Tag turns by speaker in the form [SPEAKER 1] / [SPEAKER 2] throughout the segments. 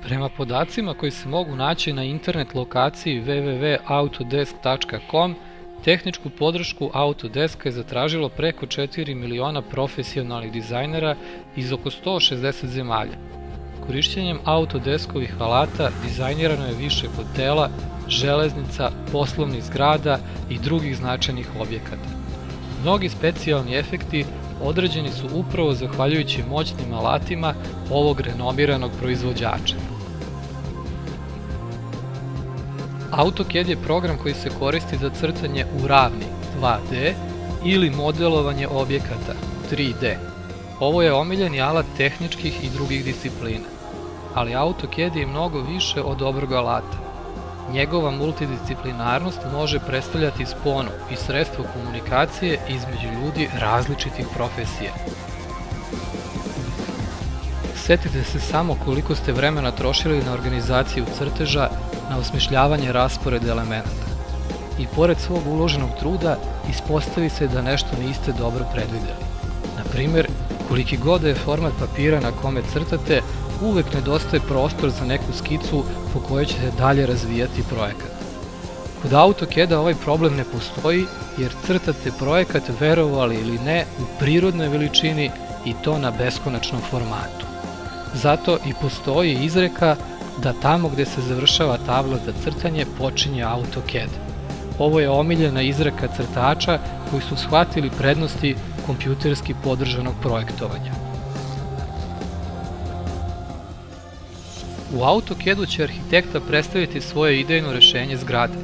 [SPEAKER 1] Prema podacima koji se mogu naći na internet lokaciji www.autodesk.com, tehničku podršku Autodesk-a je zatražilo preko 4 miliona profesionalnih dizajnera iz oko 160 zemalja. Korišćenjem Autodesk-ovih alata dizajnirano je više hotela, železnica, poslovnih zgrada i drugih značajnih objekata. Mnogi specijalni efekti određeni su upravo zahvaljujući moćnim alatima ovog renomiranog proizvođača. AutoCAD je program koji se koristi za crtanje u ravni 2D ili modelovanje objekata 3D. Ovo je omiljeni alat tehničkih i drugih disciplina, ali AutoCAD je mnogo više od dobrog alata. Njegova multidisciplinarnost može predstavljati sponu i sredstvo komunikacije između ljudi različitih profesija. Setite se samo koliko ste vremena trošili na organizaciju crteža, na osmišljavanje rasporeda elemenata. I pored svog uloženog truda, ispostavi se da nešto niste dobro predvideli. Na primer, koliki god da je format papira na kome crtate, uvek nedostaje prostor za neku skicu po kojoj ćete dalje razvijati projekat. Kod AutoCAD-a ovaj problem ne postoji jer crtate projekat, verovali ili ne, u prirodnoj veličini i to na beskonačnom formatu. Zato i postoji izreka da tamo gde se završava tabla za crtanje počinje AutoCAD. Ovo je omiljena izreka crtača koji su shvatili prednosti kompjuterski podržanog projektovanja. U AutoCAD-u će arhitekta predstaviti svoje idejno rešenje zgrade.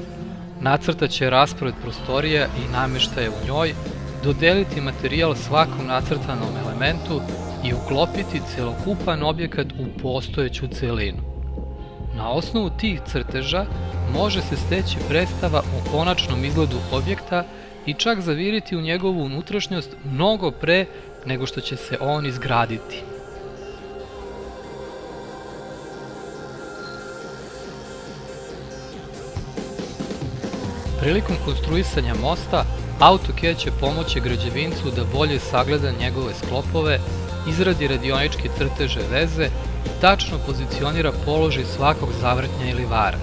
[SPEAKER 1] Nacrtaće raspored prostorija i nameštaja u njoj, dodeliti materijal svakom nacrtanom elementu i uklopiti celokupan objekat u postojeću celinu. Na osnovu tih crteža može se steći predstava o konačnom izgledu objekta i čak zaviriti u njegovu unutrašnjost mnogo pre nego što će se on izgraditi. Prilikom konstruisanja mosta, AutoCAD će pomoći građevincu da bolje sagleda njegove sklopove, izradi radioničke crteže veze i tačno pozicionira položaj svakog zavrtnja ili vara.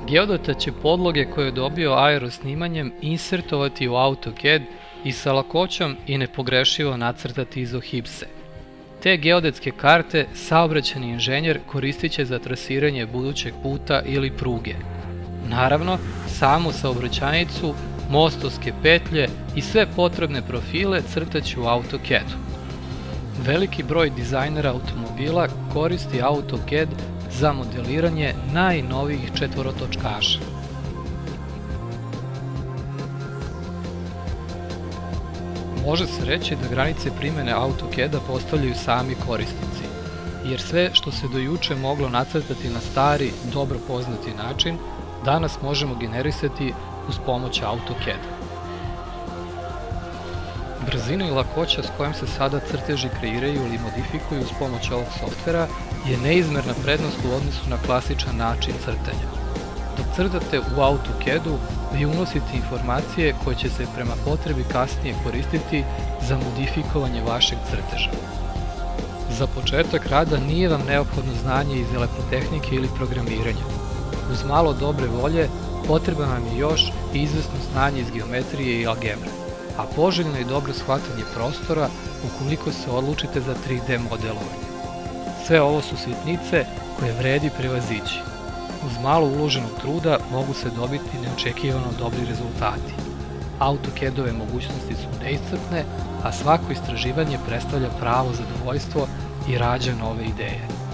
[SPEAKER 1] Geodeta će podloge koje je dobio aerosnimanjem insertovati u AutoCAD i sa lakoćom i nepogrešivo nacrtati izohipse. Te geodetske karte saobraćajni inženjer koristit će za trasiranje budućeg puta ili pruge. Naravno, samu saobraćajnicu, mostovske petlje i sve potrebne profile crtaće u AutoCAD-u. Veliki broj dizajnera automobila koristi AutoCAD za modeliranje najnovijih četvorotočkaša. Može se reći da granice primene AutoCAD-a postavljaju sami korisnici, jer sve što se do juče moglo nacrtati na stari, dobro poznati način, danas možemo generisati uz pomoć AutoCAD-a. Brzina i lakoća s kojom se sada crteži kreiraju ili modifikuju uz pomoć ovog softvera je neizmerna prednost u odnosu na klasičan način crtanja. Dok crtate u AutoCAD-u, vi unosite informacije koje će se prema potrebi kasnije koristiti za modifikovanje vašeg crteža. Za početak rada nije vam neophodno znanje iz elektrotehnike ili programiranja. Uz malo dobre volje, potrebno vam je još i izvesno znanje iz geometrije i algebre, a poželjno je dobro shvatanje prostora ukoliko se odlučite za 3D modelovanje. Sve ovo su sitnice koje vredi prevazići. Uz malo uloženog truda mogu se dobiti neočekivano dobri rezultati. AutoCAD-ove mogućnosti su neiscrpne, a svako istraživanje predstavlja pravo zadovoljstvo i rađa nove ideje.